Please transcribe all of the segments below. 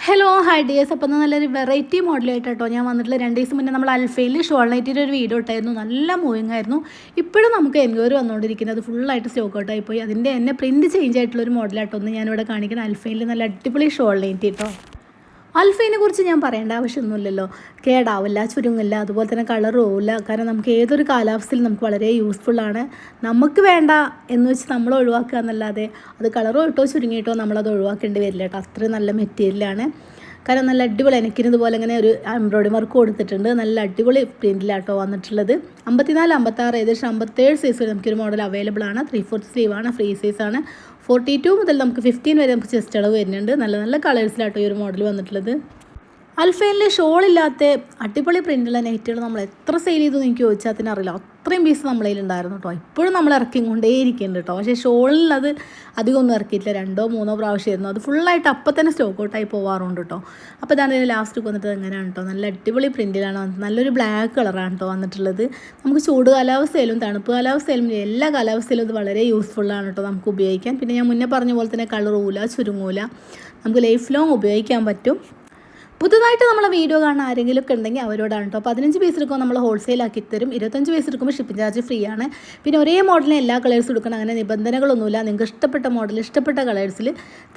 Hello hi dears. അപ്പോൾ നല്ലൊരു variety മോഡലായിട്ട് കേട്ടോ ഞാൻ വന്നിട്ടുള്ള 2 ദിവസം മുന്നേ നമ്മൾ അൽഫയിൽ ഷോൾ നൈറ്റിൻ്റെ ഒരു വീഡിയോ ഇട്ടായിരുന്നു. നല്ല മൂവിങ് ആയിരുന്നു. ഇപ്പോഴും നമുക്ക് എൻക്വയറി വന്നുകൊണ്ടിരിക്കുന്നത് ഫുള്ളായിട്ട് സ്റ്റോക്ക് ഔട്ടായി പോയി. അതിൻ്റെ തന്നെ പ്രിൻറ്റ് ചേഞ്ച് ആയിട്ടുള്ളൊരു മോഡലായിട്ടോ ഒന്ന് ഞാനിവിടെ കാണിക്കുന്നത്. അൽഫയിൽ നല്ല അടിപൊളി ഷോൾ നൈറ്റി കേട്ടോ. അൽഫയിനെ കുറിച്ച് ഞാൻ പറയേണ്ട ആവശ്യമൊന്നുമില്ലല്ലോ. കേടാവില്ല, ചുരുങ്ങില്ല, അതുപോലെ തന്നെ കളർ പോവില്ല. കാരണം നമുക്ക് ഏതൊരു കാലാവസ്ഥയിലും നമുക്ക് വളരെ യൂസ്ഫുള്ളാണ്. നമുക്ക് വേണ്ട എന്ന് വെച്ച് നമ്മൾ ഒഴിവാക്കുക എന്നല്ലാതെ അത് കളറോ ഇട്ടോ ചുരുങ്ങിയിട്ടോ നമ്മളത് ഒഴിവാക്കേണ്ടി വരില്ല കേട്ടോ. അത്രയും നല്ല മെറ്റീരിയലാണ്. കാരണം നല്ല അടിപൊളി എനിക്കിന് ഇതുപോലെ ഇങ്ങനെ ഒരു എംബ്രോയിഡറി വർക്ക് കൊടുത്തിട്ടുണ്ട്. നല്ല അടിപൊളി പ്രിൻറ്റിലാട്ടോ വന്നിട്ടുള്ളത്. 54, 56 ഏകദേശം 57 സൈസ് വരെ നമുക്കൊരു മോഡൽ അവൈലബിൾ ആണ്. 3/4 സ്ലീവാണ്, ഫ്രീ സൈസാണ്. 42 മുതൽ നമുക്ക് 15 വരെ നമുക്ക് ചെസ്റ്റ് അളവ് വരുന്നുണ്ട്. നല്ല നല്ല കളേഴ്സിലാട്ടോ ഈ ഒരു മോഡൽ വന്നിട്ടുള്ളത്. അൽഫയിലെ ഷോളില്ലാത്ത അടിപൊളി പ്രിൻ്റുള്ള നൈറ്റുകൾ നമ്മൾ എത്ര സെയിൽ ചെയ്തു എന്ന് എനിക്ക് ചോദിച്ചാൽ തന്നെ അറിയില്ല. അത്രയും പീസ് നമ്മളതിൽ ഉണ്ടായിരുന്നു കേട്ടോ. ഇപ്പോഴും നമ്മൾ ഇറക്കിക്കൊണ്ടേ ഇരിക്കുന്നുണ്ട് കേട്ടോ. പക്ഷേ ഷോളിൽ അത് അധികം ഒന്നും ഇറക്കിയിട്ടില്ല. 2 or 3 പ്രാവശ്യമായിരുന്നു. അത് ഫുള്ളായിട്ട് അപ്പം തന്നെ സ്റ്റോക്ക് ഔട്ടായി പോകാറുണ്ട് കേട്ടോ. അപ്പോൾ ഇതാണ് ഇതിന് ലാസ്റ്റ് വന്നിട്ട് എങ്ങനെയാണ് കേട്ടോ. നല്ല അടിപൊളി പ്രിൻറ്റിലാണ് വന്നിട്ട്. നല്ലൊരു ബ്ലാക്ക് കളറാണ് കേട്ടോ വന്നിട്ടുള്ളത്. നമുക്ക് ചൂട് കാലാവസ്ഥയിലും തണുപ്പ് കാലാവസ്ഥയിലും എല്ലാ കാലാവസ്ഥയിലും ഇത് വളരെ യൂസ്ഫുള്ളാണ് കേട്ടോ നമുക്ക് ഉപയോഗിക്കാൻ. പിന്നെ ഞാൻ മുന്നേ പറഞ്ഞ പോലെ തന്നെ കളറൂല, ചുരുങ്ങൂല, നമുക്ക് ലൈഫ് ലോങ് ഉപയോഗിക്കാൻ പറ്റും. പുതുതായിട്ട് നമ്മളെ വീഡിയോ കാണാൻ ആരെങ്കിലും ഒക്കെ ഉണ്ടെങ്കിൽ അവരോടാണ് കേട്ടോ. 15 പീസ് എടുക്കുമ്പോൾ നമ്മൾ ഹോൾസെയിലാക്കി തരും. 25 പീസ് എടുക്കുമ്പോൾ ഷിപ്പിംഗ് ചാർജ് ഫ്രീ ആണ്. പിന്നെ ഒരേ മോഡലിന് എല്ലാ കളേഴ്സും എടുക്കണം, അങ്ങനെ നിബന്ധനകളൊന്നുമില്ല. നിങ്ങൾക്ക് ഇഷ്ടപ്പെട്ട മോഡൽ ഇഷ്ടപ്പെട്ട കളേഴ്സിൽ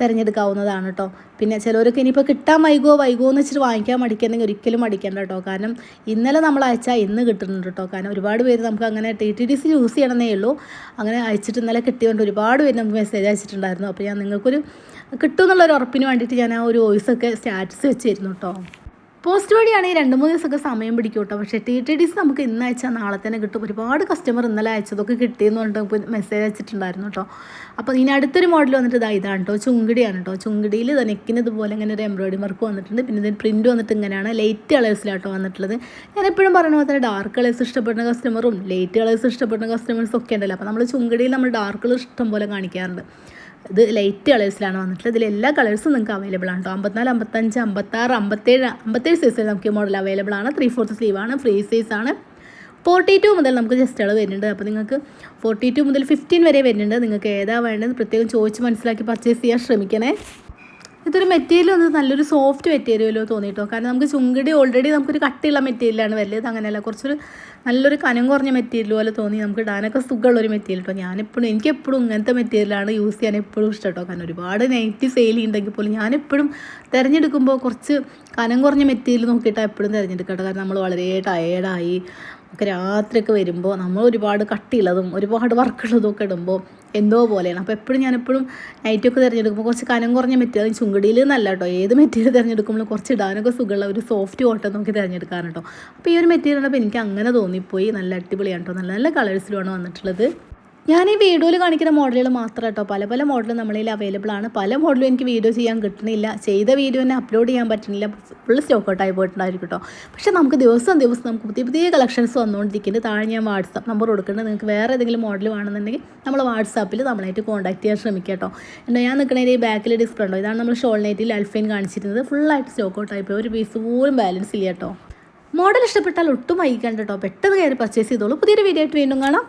തിരഞ്ഞെടുക്കാവുന്നതാണ് കേട്ടോ. പിന്നെ ചിലവരൊക്കെ ഇനിയിപ്പോൾ കിട്ടാൻ വൈകുമോ എന്ന് വെച്ചിട്ട് വാങ്ങിക്കാൻ മടിക്കണമെങ്കിൽ ഒരിക്കലും മടിക്കേണ്ട കേട്ടോ. കാരണം ഇന്നലെ നമ്മൾ അയച്ചാൽ ഇന്ന് കിട്ടുന്നുണ്ട് കേട്ടോ. കാരണം ഒരുപാട് പേര് നമുക്ക് അങ്ങനെ TTDC യൂസ് ചെയ്യണമെന്നേ ഉള്ളൂ. അങ്ങനെ അയച്ചിട്ട് ഇന്നലെ കിട്ടിയതുകൊണ്ട് ഒരുപാട് പേര് നമുക്ക് മെസ്സേജ് അയച്ചിട്ടുണ്ടായിരുന്നു. അപ്പോൾ ഞാൻ നിങ്ങൾക്കൊരു കിട്ടുമെന്നുള്ളൊരു ഉറപ്പിന് വേണ്ടിയിട്ട് ഞാൻ ആ ഒരു വോയിസൊക്കെ സ്റ്റാറ്റസ് വെച്ചിരുന്നു കേട്ടോ. പോസ്റ്റ് വഴിയാണെങ്കിൽ 2-3 ദിവസമൊക്കെ സമയം പിടിക്കും കേട്ടോ. പക്ഷേ TTDC നമുക്ക് ഇന്ന് അയച്ചാൽ നാളെ തന്നെ കിട്ടും. ഒരുപാട് കസ്റ്റമർ ഇന്നലെ അയച്ചതൊക്കെ കിട്ടിയെന്ന് പറഞ്ഞിട്ട് മെസ്സേജ് അയച്ചിട്ടുണ്ടായിരുന്നു കേട്ടോ. അപ്പോൾ ഇനി അടുത്തൊരു മോഡൽ വന്നിട്ട് ഇതാണ് കേട്ടോ. ചുങ്കിടിയാണ് കേട്ടോ. ചുങ്കിടിയിൽ നെക്കിന് ഇതുപോലെ ഇങ്ങനെ ഒരു എംബ്രോയിഡറി വർക്ക് വന്നിട്ടുണ്ട്. പിന്നെ ഇതിന് പ്രിൻറ്റ് വന്നിട്ട് ഇങ്ങനെയാണ്. ലൈറ്റ് കളേഴ്സിലാട്ടോ വന്നിട്ടുള്ളത്. ഞാൻ എപ്പോഴും പറയുന്ന പോലെ തന്നെ ഡാർക്ക് കളേഴ്സ് ഇഷ്ടപ്പെടുന്ന കസ്റ്റമറും ലൈറ്റ് കളേഴ്സ് ഇഷ്ടപ്പെടുന്ന കസ്റ്റമേഴ്സും ഒക്കെ ഉണ്ടല്ലോ. അപ്പോൾ നമ്മൾ ചുങ്കിടിയിൽ നമ്മൾ ഡാർക്ക് കളർ ഇഷ്ടം പോലെ കാണിക്കാറുണ്ട്. ഇത് ലൈറ്റ് കളേഴ്സിലാണ് വന്നിട്ടുള്ളത്. ഇതിൽ എല്ലാ കളേഴ്സും നിങ്ങൾക്ക് അവൈലബിൾ ആണ് കേട്ടോ. 54, 55, 56, 57 സൈസിൽ നമുക്ക് ഈ മോഡൽ അവൈലബിൾ ആണ്. 3/4 സ്ലീവാണ്, ഫ്രീ സൈസാണ്. 42 മുതൽ നമുക്ക് ജസ്റ്റ് അളവ് വരുന്നുണ്ട്. അപ്പോൾ നിങ്ങൾക്ക് 42 മുതൽ 15 വരെ വരുന്നുണ്ട്. നിങ്ങൾക്ക് ഏതാ വേണ്ടത് പ്രത്യേകം ചോദിച്ച് മനസ്സിലാക്കി പർച്ചേസ് ചെയ്യാൻ ശ്രമിക്കണേ. ഇതൊരു മെറ്റീരിയൽ വന്നത് നല്ലൊരു സോഫ്റ്റ് മെറ്റീരിയലോ തോന്നിയിട്ടോ. കാരണം നമുക്ക് ചുങ്കിടി ഓൾറെഡി നമുക്കൊരു കട്ടിയുള്ള മെറ്റീരിയലാണ് വരുന്നത്. അങ്ങനെയല്ല, കുറച്ചൊരു നല്ലൊരു കനം കുറഞ്ഞ മെറ്റീരിയൽ പോലെ തോന്നി. നമുക്ക് ഇടാനൊക്കെ സുഖമുള്ളൊരു മെറ്റീരിയൽ കേട്ടോ. എനിക്കെപ്പോഴും ഇങ്ങനത്തെ മെറ്റീരിയലാണ് യൂസ് ചെയ്യാൻ എപ്പോഴും ഇഷ്ടം കേട്ടോ. കാരണം ഒരുപാട് നൈറ്റി സെയിൽ ചെയ്യുന്നുണ്ടെങ്കിൽ പോലും ഞാനെപ്പോഴും തിരഞ്ഞെടുക്കുമ്പോൾ കുറച്ച് കനം കുറഞ്ഞ മെറ്റീരിയൽ നോക്കിയിട്ടാണ് എപ്പോഴും തിരഞ്ഞെടുക്കട്ടോ. കാരണം നമ്മൾ വളരെ ടയേർഡായി ഒക്കെ രാത്രിയൊക്കെ വരുമ്പോൾ നമ്മൾ ഒരുപാട് കട്ടിയുള്ളതും ഒരുപാട് വർക്കുള്ളതും ഒക്കെ ഇടുമ്പോൾ എന്തോ പോലെയാണ്. അപ്പോൾ ഞാനെപ്പോഴും നൈറ്റൊക്കെ തിരഞ്ഞെടുക്കുമ്പോൾ കുറച്ച് കനം കുറഞ്ഞ മെറ്റീരിയൽ, ചുങ്കടിയിൽ നല്ല കേട്ടോ. ഏത് മെറ്റീരിയൽ തിരഞ്ഞെടുക്കുമ്പോഴും കുറച്ച് ഇടാനൊക്കെ സുഖമുള്ള ഒരു സോഫ്റ്റ് കോട്ടൺ നോക്കി തിരഞ്ഞെടുക്കാറ് കേട്ടോ. അപ്പോൾ ഈ ഒരു മെറ്റീരിയൽ കണ്ടപ്പോൾ എനിക്ക് അങ്ങനെ തോന്നിപ്പോയി. നല്ല അടിപൊളിയാണ് കേട്ടോ. നല്ല നല്ല കളേഴ്സിലുമാണ് വന്നിട്ടുള്ളത്. ഞാൻ ഈ വീഡിയോയിൽ കാണിക്കുന്ന മോഡലുകൾ മാത്രം കേട്ടോ. പല പല മോഡലും നമ്മളിൽ അവൈലബിൾ ആണ്. പല മോഡലും എനിക്ക് വീഡിയോ ചെയ്യാൻ കിട്ടണില്ല. ചെയ്ത വീഡിയോ തന്നെ അപ്ലോഡ് ചെയ്യാൻ പറ്റുന്നില്ല. ഫുൾ സ്റ്റോക്ക് ഔട്ടായി പോയിട്ടുണ്ടായിരിക്കും കേട്ടോ. പക്ഷേ നമുക്ക് ദിവസം നമുക്ക് പുതിയ പുതിയ കളക്ഷൻസ് വന്നുകൊണ്ടിരിക്കുന്നുണ്ട്. താഴെ ഞാൻ വാട്സാപ്പ് നമ്പർ കൊടുക്കുന്നുണ്ട്. നിങ്ങൾക്ക് വേറെ ഏതെങ്കിലും മോഡൽ വേണമെന്നുണ്ടെങ്കിൽ നമ്മൾ വാട്സാപ്പിൽ നമ്മളായിട്ട് കോൺടാക്ട് ചെയ്യാൻ ശ്രമിക്കുക കേട്ടോ. ഞാൻ നിൽക്കണേ ഈ ബാക്കിൽ ഡിസ്പ്ലേ ഉണ്ടോ, ഇതാണ് നമ്മൾ ഷോൾ നൈറ്റിൽ അൽഫൈൻ കാണിച്ചിരുന്നത്. ഫുള്ളായിട്ട് സ്റ്റോക്ക് ഔട്ടായി പോയി. ഒരു പീസ് പോലും ബാലൻസ് ഇല്ല കേട്ടോ. മോഡൽ ഇഷ്ടപ്പെട്ടാൽ ഒട്ടും വൈകിക്കണ്ട കേട്ടോ. പെട്ടെന്ന് കയറി പർച്ചേസ് ചെയ്തോളൂ. പുതിയൊരു വീഡിയോ ആയിട്ട് വീണ്ടും കാണാം.